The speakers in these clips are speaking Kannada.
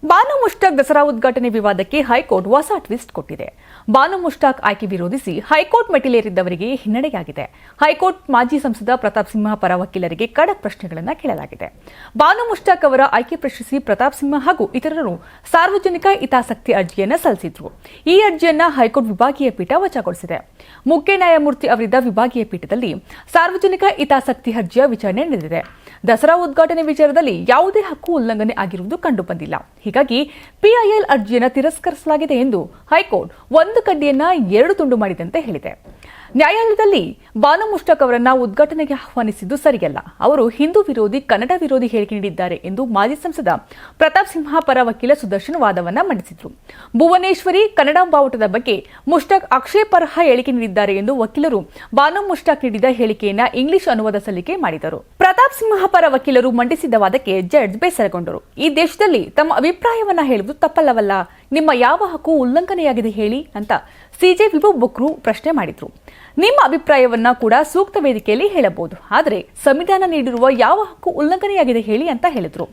ಬಾನು ಮುಷ್ತಾಕ್ ದಸರಾ ಉದ್ಘಾಟನೆ ವಿವಾದಕ್ಕೆ ಹೈಕೋರ್ಟ್ ಹೊಸ ಟ್ವಿಸ್ಟ್ ಕೊಟ್ಟಿದೆ. ಬಾನು ಮುಷ್ತಾಕ್ ಆಯ್ಕೆ ವಿರೋಧಿಸಿ ಹೈಕೋರ್ಟ್ ಮೆಟ್ಟಿಲೇರಿದ್ದವರಿಗೆ ಹಿನ್ನಡೆಯಾಗಿದೆ. ಹೈಕೋರ್ಟ್ ಮಾಜಿ ಸಂಸದ ಪ್ರತಾಪ್ ಸಿಂಹ ಪರ ವಕೀಲರಿಗೆ ಖಡಕ್ ಪ್ರಶ್ನೆಗಳನ್ನು ಕೇಳಲಾಗಿದೆ. ಬಾನು ಮುಷ್ತಾಕ್ ಅವರ ಆಯ್ಕೆ ಪ್ರಶ್ನಿಸಿ ಪ್ರತಾಪ್ ಸಿಂಹ ಹಾಗೂ ಇತರರು ಸಾರ್ವಜನಿಕ ಹಿತಾಸಕ್ತಿ ಅರ್ಜಿಯನ್ನು ಸಲ್ಲಿಸಿದ್ರು. ಈ ಅರ್ಜಿಯನ್ನು ಹೈಕೋರ್ಟ್ ವಿಭಾಗೀಯ ಪೀಠ ವಜಾಗೊಳಿಸಿದೆ. ಮುಖ್ಯ ನ್ಯಾಯಮೂರ್ತಿ ಅವರಿದ್ದ ವಿಭಾಗೀಯ ಪೀಠದಲ್ಲಿ ಸಾರ್ವಜನಿಕ ಹಿತಾಸಕ್ತಿ ಅರ್ಜಿಯ ವಿಚಾರಣೆ ನಡೆದಿದೆ. ದಸರಾ ಉದ್ಘಾಟನೆ ವಿಚಾರದಲ್ಲಿ ಯಾವುದೇ ಹಕ್ಕು ಉಲ್ಲಂಘನೆ ಆಗಿರುವುದು ಕಂಡುಬಂದಿಲ್ಲ. ಹೀಗಾಗಿ ಪಿಐಎಲ್ ಅರ್ಜಿಯನ್ನು ತಿರಸ್ಕರಿಸಲಾಗಿದೆ ಎಂದು ಹೈಕೋರ್ಟ್ ಒಂದು ಕಡ್ಡಿಯನ್ನ ಎರಡು ತುಂಡು ಮಾಡಿದಂತೆ ಹೇಳಿದೆ. ನ್ಯಾಯಾಲಯದಲ್ಲಿ ಬಾನು ಮುಷ್ತಾಕ್ ಅವರನ್ನ ಉದ್ಘಾಟನೆಗೆ ಆಹ್ವಾನಿಸಿದ್ದು ಸರಿಯಲ್ಲ. ಅವರು ಹಿಂದೂ ವಿರೋಧಿ, ಕನ್ನಡ ವಿರೋಧಿ ಹೇಳಿಕೆ ನೀಡಿದ್ದಾರೆ ಎಂದು ಮಾಜಿ ಸಂಸದ ಪ್ರತಾಪ್ ಸಿಂಹ ಪರ ವಕೀಲ ಸುದರ್ಶನ್ ವಾದವನ್ನ ಮಂಡಿಸಿದ್ರು. ಭುವನೇಶ್ವರಿ ಕನ್ನಡ ಬಾವುಟದ ಬಗ್ಗೆ ಮುಷ್ತಾಕ್ ಆಕ್ಷೇಪಾರ್ಹ ಹೇಳಿಕೆ ನೀಡಿದ್ದಾರೆ ಎಂದು ವಕೀಲರು ಬಾನು ಮುಷ್ತಾಕ್ ನೀಡಿದ ಹೇಳಿಕೆಯನ್ನ ಇಂಗ್ಲಿಷ್ ಅನುವಾದ ಸಲ್ಲಿಕೆ ಮಾಡಿದರು. ಪ್ರತಾಪ್ ಸಿಂಹ ಪರ ವಕೀಲರು ಮಂಡಿಸಿದ ವಾದಕ್ಕೆ ಜಡ್ಜ್ ಬೇಸರಗೊಂಡರು. ಈ ದೇಶದಲ್ಲಿ ತಮ್ಮ ಅಭಿಪ್ರಾಯವನ್ನ ಹೇಳುವುದು ತಪ್ಪಲ್ಲವಲ್ಲ, ನಿಮ್ಮ ಯಾವ ಹಕ್ಕು ಉಲ್ಲಂಘನೆಯಾಗಿದೆ ಹೇಳಿ ಅಂತ ಸಿಜೆ ವಿಭವ್ ಬಕ್ರು ಪ್ರಶ್ನೆ ಮಾಡಿದ್ರು. ನಿಮ್ಮ ಅಭಿಪ್ರಾಯವನ್ನ ಕೂಡ ಸೂಕ್ತ ವೇದಿಕೆಯಲ್ಲಿ ಹೇಳಬಹುದು, ಆದರೆ ಸಂವಿಧಾನ ನೀಡಿರುವ ಯಾವ ಹಕ್ಕು ಉಲ್ಲಂಘನೆಯಾಗಿದೆ ಹೇಳಿ ಅಂತ ಹೇಳಿದ್ರು.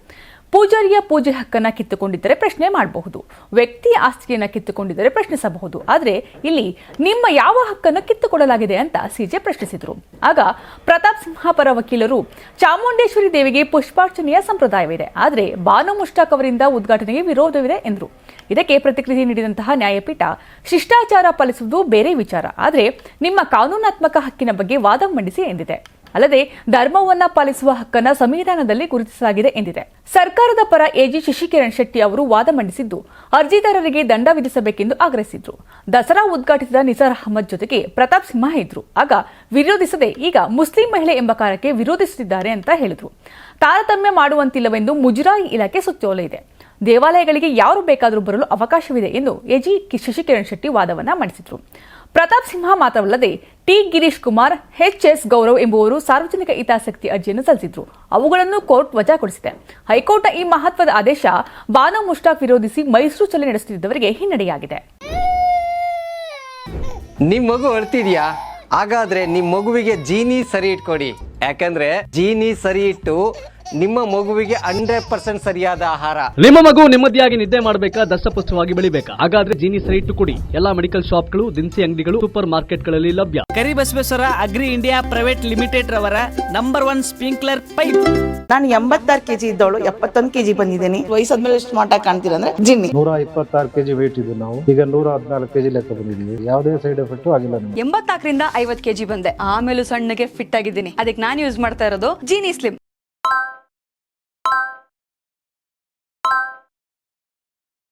ಪೂಜಾರಿಯ ಪೂಜೆ ಹಕ್ಕನ್ನ ಕಿತ್ತುಕೊಂಡಿದ್ದರೆ ಪ್ರಶ್ನೆ ಮಾಡಬಹುದು, ವ್ಯಕ್ತಿಯ ಆಸ್ತಿಯನ್ನ ಕಿತ್ತುಕೊಂಡಿದ್ದರೆ ಪ್ರಶ್ನಿಸಬಹುದು, ಆದರೆ ಇಲ್ಲಿ ನಿಮ್ಮ ಯಾವ ಹಕ್ಕನ್ನು ಕಿತ್ತುಕೊಳ್ಳಲಾಗಿದೆ ಅಂತ ಸಿಜೆ ಪ್ರಶ್ನಿಸಿದ್ರು. ಆಗ ಪ್ರತಾಪ್ ಸಿಂಹ ಪರ ವಕೀಲರು ಚಾಮುಂಡೇಶ್ವರಿ ದೇವಿಗೆ ಪುಷ್ಪಾರ್ಚನೆಯ ಸಂಪ್ರದಾಯವಿದೆ, ಆದರೆ ಬಾನು ಮುಷ್ತಾಕ್ ಅವರಿಂದ ಉದ್ಘಾಟನೆಗೆ ವಿರೋಧವಿದೆ ಎಂದರು. ಇದಕ್ಕೆ ಪ್ರತಿಕ್ರಿಯೆ ನೀಡಿದಂತಹ ನ್ಯಾಯಪೀಠ, ಶಿಷ್ಟಾಚಾರ ಪಾಲಿಸುವುದು ಬೇರೆ ವಿಚಾರ, ಆದರೆ ನಿಮ್ಮ ಕಾನೂನಾತ್ಮಕ ಹಕ್ಕಿನ ಬಗ್ಗೆ ವಾದ ಮಂಡಿಸಿ ಎಂದಿದೆ. ಅಲ್ಲದೆ ಧರ್ಮವನ್ನ ಪಾಲಿಸುವ ಹಕ್ಕನ್ನು ಸಂವಿಧಾನದಲ್ಲಿ ಗುರುತಿಸಲಾಗಿದೆ ಎಂದಿದೆ. ಸರ್ಕಾರದ ಪರ ಎಜಿ ಶಶಿಕಿರಣ್ ಶೆಟ್ಟಿ ಅವರು ವಾದ ಮಂಡಿಸಿದ್ದು, ಅರ್ಜಿದಾರರಿಗೆ ದಂಡ ವಿಧಿಸಬೇಕೆಂದು ಆಗ್ರಹಿಸಿದ್ರು. ದಸರಾ ಉದ್ಘಾಟಿಸಿದ ನಿಸಾರ್ ಅಹಮದ್ ಜೊತೆಗೆ ಪ್ರತಾಪ್ ಸಿಂಹ ಇದ್ರು. ಆಗ ವಿರೋಧಿಸದೆ ಈಗ ಮುಸ್ಲಿಂ ಮಹಿಳೆ ಎಂಬ ಕಾರಣಕ್ಕೆ ವಿರೋಧಿಸುತ್ತಿದ್ದಾರೆ ಅಂತ ಹೇಳಿದ್ರು. ತಾರತಮ್ಯ ಮಾಡುವಂತಿಲ್ಲವೆಂದು ಮುಜರಾಯಿ ಇಲಾಖೆ ಸುತ್ತೋಲೆ ಇದೆ. ದೇವಾಲಯಗಳಿಗೆ ಯಾರು ಬೇಕಾದರೂ ಬರಲು ಅವಕಾಶವಿದೆ ಎಂದು ಎಜಿ ಶಶಿಕಿರಣ್ ಶೆಟ್ಟಿ ವಾದವನ್ನ ಮಂಡಿಸಿದ್ರು. ಪ್ರತಾಪ್ ಸಿಂಹ ಮಾತ್ರವಲ್ಲದೆ ಟಿ ಗಿರೀಶ್ ಕುಮಾರ್, ಎಚ್.ಎಸ್. ಗೌರವ್ ಎಂಬುವರು ಸಾರ್ವಜನಿಕ ಹಿತಾಸಕ್ತಿ ಅರ್ಜಿಯನ್ನು ಸಲ್ಲಿಸಿದ್ರು. ಅವುಗಳನ್ನು ಕೋರ್ಟ್ ವಜಾಗೊಳಿಸಿದೆ. ಹೈಕೋರ್ಟ್ನ ಈ ಮಹತ್ವದ ಆದೇಶ ಬಾನು ಮುಷ್ತಾಕ್ ವಿರೋಧಿಸಿ ಮೈಸೂರು ಚಲನೆ ನಡೆಸುತ್ತಿದ್ದವರಿಗೆ ಹಿನ್ನಡೆಯಾಗಿದೆ. ನಿಮ್ ಮಗು ಅಳ್ತಿದ್ಯಾ? ಹಾಗಾದ್ರೆ ನಿಮ್ ಮಗುವಿಗೆ ಜೀನಿ ಸರಿ ಇಟ್ಕೊಡಿ. ಯಾಕಂದ್ರೆ ಜೀನಿ ಸರಿ ಇಟ್ಟು ನಿಮ್ಮ ಮಗುವಿಗೆ 100% ಸರಿಯಾದ ಆಹಾರ. ನಿಮ್ಮ ಮಗು ನೆಮ್ಮದಿಯಾಗಿ ನಿದ್ದೆ ಮಾಡಬೇಕಾ, ದಷ್ಟಪುಷ್ಟವಾಗಿ ಬೆಳಿಬೇಕಾ? ಹಾಗಾದ್ರೆ ಜೀನಿ ಸರಿ ಇಟ್ಟು ಕೊಡಿ. ಎಲ್ಲಾ ಮೆಡಿಕಲ್ ಶಾಪ್ಗಳು, ದಿನಸಿ ಅಂಗಡಿಗಳು, ಸೂಪರ್ ಮಾರ್ಕೆಟ್ಗಳಲ್ಲಿ ಲಭ್ಯ. Karibasaveshwara agri India private limited ರವರ ನಂಬರ್ 1 ಸ್ಪ್ರಿಂಕ್ಲರ್ ಪೈಪ್. ನಾನು 86 ಕೆಜಿ ಇದ್ದವಳು 71 ಕೆಜಿ ಬಂದಿದ್ದೀನಿ. ವಯಸ್ಸಾದ್ಮೇಲೆ ಸ್ಮಾರ್ಟ್ ಆಗಿ ಕಾಣ್ತೀರಾ ಅಂದ್ರೆ ಜಿನ್ನಿ. 126 ಕೆಜಿ ವೇಟ್ ಇದ್ದು ನಾವು ಈಗ 114 ಕೆಜಿ ಲೆಕ್ಕ ಬಂದಿದ್ದೀವಿ. ಯಾವುದೇ ಸೈಡ್ ಎಫೆಕ್ಟ್ ಆಗಿಲ್ಲ. 84ರಿಂದ 50 ಕೆಜಿ ಬಂದೆ. ಆಮೇಲೆ ಸಣ್ಣಗೆ ಫಿಟ್ ಆಗಿದ್ದೀನಿ. ಅದಕ್ಕೆ ನಾನು ಯೂಸ್ ಮಾಡ್ತಾ ಇರೋದು ಜೀನಿ ಸ್ಲಿಮ್.